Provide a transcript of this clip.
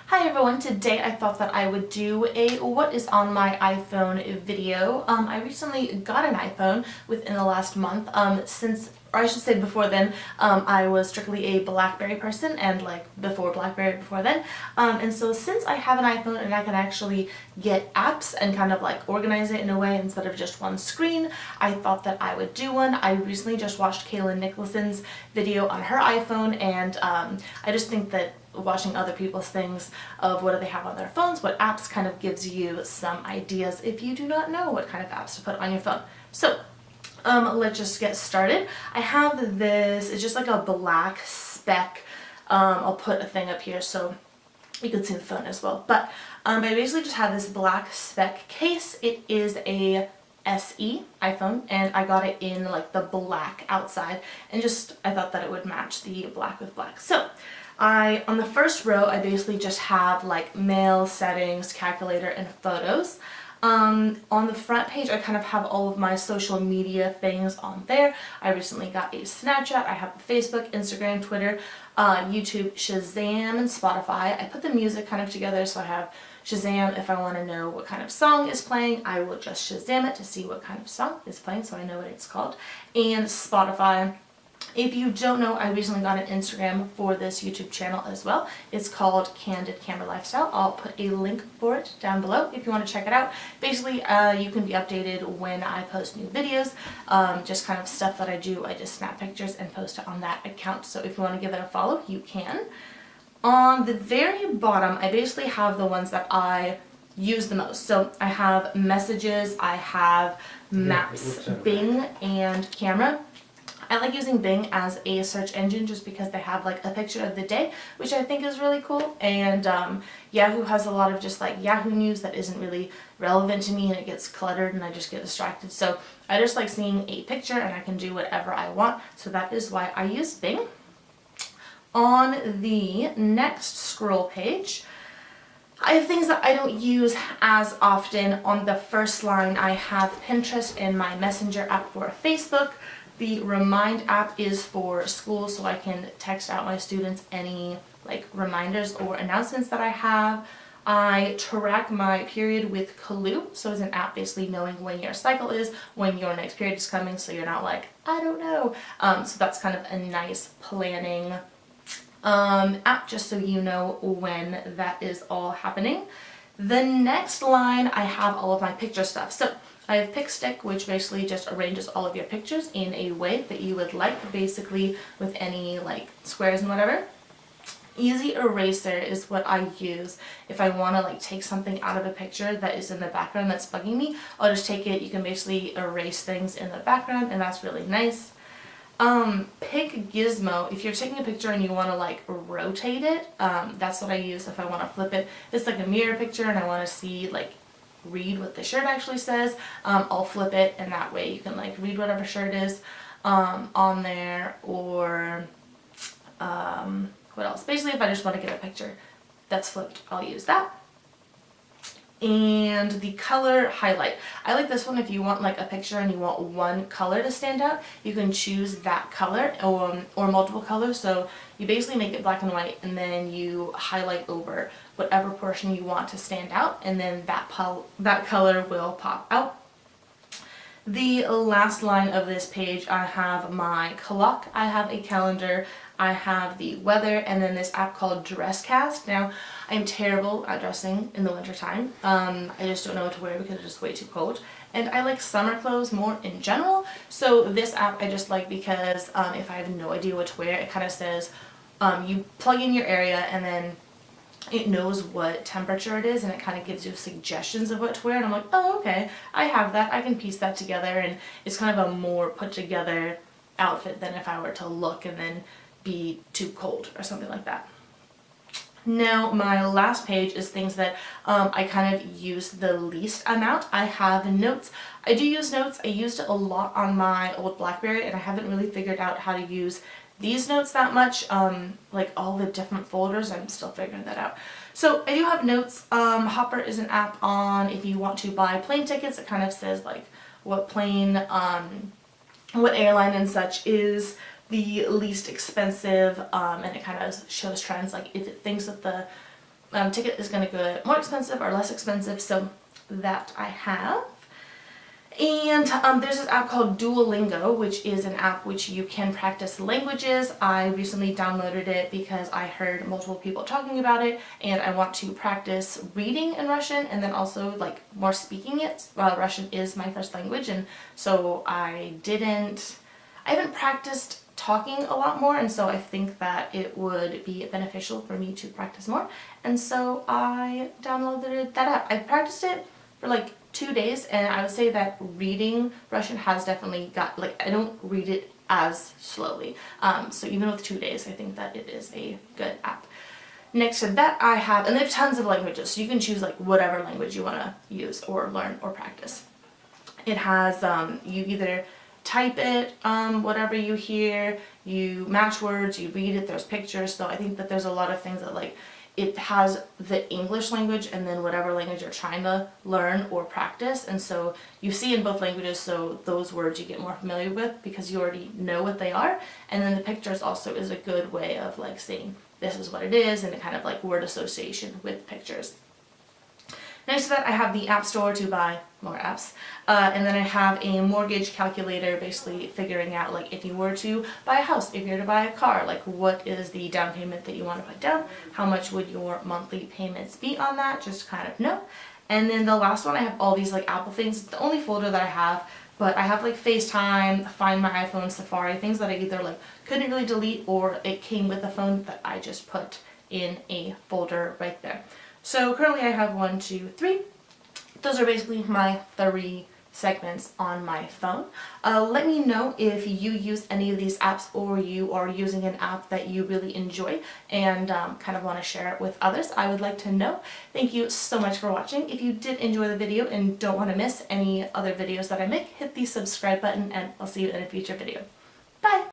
Hi everyone, today I thought that I would do a what is on my iPhone video. I recently got an iPhone within the last month. Or I should say before then, I was strictly a BlackBerry person and like before BlackBerry before then. And so since I have an iPhone and I can actually get apps and kind of like organize it in a way instead of just one screen, I thought that I would do one. I recently just watched Kaylin Nicholson's video on her iPhone, and I just think that watching other people's things of what do they have on their phones, what apps, kind of gives you some ideas if you do not know what kind of apps to put on your phone. So let's just get started. I have this, it's just like a black speck. I'll put a thing up here so you can see the phone as well. But I basically just have this black speck case. It is a SE iPhone, and I got it in like the black outside, and just I thought that it would match the black with black. So on the first row, I basically just have like mail, settings, calculator, and photos. On the front page, I kind of have all of my social media things on there. I recently got a Snapchat, I have Facebook, Instagram, Twitter, YouTube, Shazam, and Spotify. I put the music kind of together, so I have Shazam. If I want to know what kind of song is playing, I will just Shazam it to see what kind of song is playing, so I know what it's called. And Spotify. If you don't know, I recently got an Instagram for this YouTube channel as well. It's called Candid Camera Lifestyle. I'll put a link for it down below if you want to check it out. Basically, you can be updated when I post new videos. Just kind of stuff that I do. I just snap pictures and post it on that account. So if you want to give it a follow, you can. On the very bottom, I basically have the ones that I use the most. So I have messages, I have maps, Bing, and camera. I like using Bing as a search engine just because they have like a picture of the day, which I think is really cool. And Yahoo has a lot of just like Yahoo news that isn't really relevant to me, and it gets cluttered and I just get distracted. So I just like seeing a picture and I can do whatever I want. So that is why I use Bing. On the next scroll page, I have things that I don't use as often. On the first line, I have Pinterest and my Messenger app for Facebook. The Remind app is for school, so I can text out my students any like reminders or announcements that I have. I track my period with Kaloo, so it's an app basically knowing when your cycle is, when your next period is coming, so you're not like, I don't know. So that's kind of a nice planning app, just so you know when that is all happening. The next line, I have all of my picture stuff. So I have PicStick, which basically just arranges all of your pictures in a way that you would like, basically with any like squares and whatever. Easy Eraser is what I use if I want to like take something out of a picture that is in the background that's bugging me. I'll just take it. You can basically erase things in the background, and that's really nice. Pick Gizmo, if you're taking a picture and you want to like rotate it, that's what I use if I want to flip it. It's like a mirror picture and I want to see like read what the shirt actually says. I'll flip it, and that way you can like read whatever shirt is on there. Or what else? Basically, if I just want to get a picture that's flipped, I'll use that. And the color highlight, I like this one. If you want like a picture and you want one color to stand out, you can choose that color or multiple colors. So you basically make it black and white, and then you highlight over whatever portion you want to stand out, and then that color will pop out. The last line of this page, I have my clock, I have a calendar, I have the weather, and then this app called Dresscast. Now, I'm terrible at dressing in the wintertime. I just don't know what to wear because it's just way too cold. And I like summer clothes more in general. So this app I just like because if I have no idea what to wear, it kind of says, you plug in your area and then it knows what temperature it is, and it kind of gives you suggestions of what to wear. And I'm like, oh, okay, I have that. I can piece that together, and it's kind of a more put together outfit than if I were to look and then be too cold or something like that. Now, my last page is things that I kind of use the least amount. I have notes. I do use notes. I used it a lot on my old BlackBerry, and I haven't really figured out how to use these notes that much. Like all the different folders, I'm still figuring that out. So I do have notes. Hopper is an app on if you want to buy plane tickets. It kind of says like what plane, what airline and such is the least expensive, and it kind of shows trends. Like if it thinks that the ticket is going to go more expensive or less expensive, so that I have. And there's this app called Duolingo, which is an app which you can practice languages. I recently downloaded it because I heard multiple people talking about it, and I want to practice reading in Russian and then also like more speaking it. Russian is my first language, and so I haven't practiced talking a lot more, and so I think that it would be beneficial for me to practice more, and so I downloaded that app. I practiced it for like 2 days, and I would say that reading Russian has definitely got, like, I don't read it as slowly, so even with 2 days I think that it is a good app. Next to that I have, and they have tons of languages, so you can choose like whatever language you want to use or learn or practice. It has, you either type it, whatever you hear, you match words, you read it, there's pictures, so I think that there's a lot of things that like, it has the English language and then whatever language you're trying to learn or practice, and so you see in both languages, so those words you get more familiar with because you already know what they are, and then the pictures also is a good way of like saying this is what it is, and a kind of like word association with pictures. Next to that I have the App Store to buy more apps, and then I have a mortgage calculator, basically figuring out like if you were to buy a house, if you were to buy a car, like what is the down payment that you want to put down, how much would your monthly payments be on that, just to kind of know. And then the last one I have all these like Apple things. It's the only folder that I have, but I have like FaceTime, Find My iPhone, Safari, things that I either like couldn't really delete or it came with the phone that I just put in a folder right there. So currently I have 1, 2, 3. Those are basically my 3 segments on my phone. Let me know if you use any of these apps or you are using an app that you really enjoy and kind of want to share it with others. I would like to know. Thank you so much for watching. If you did enjoy the video and don't want to miss any other videos that I make, hit the subscribe button and I'll see you in a future video.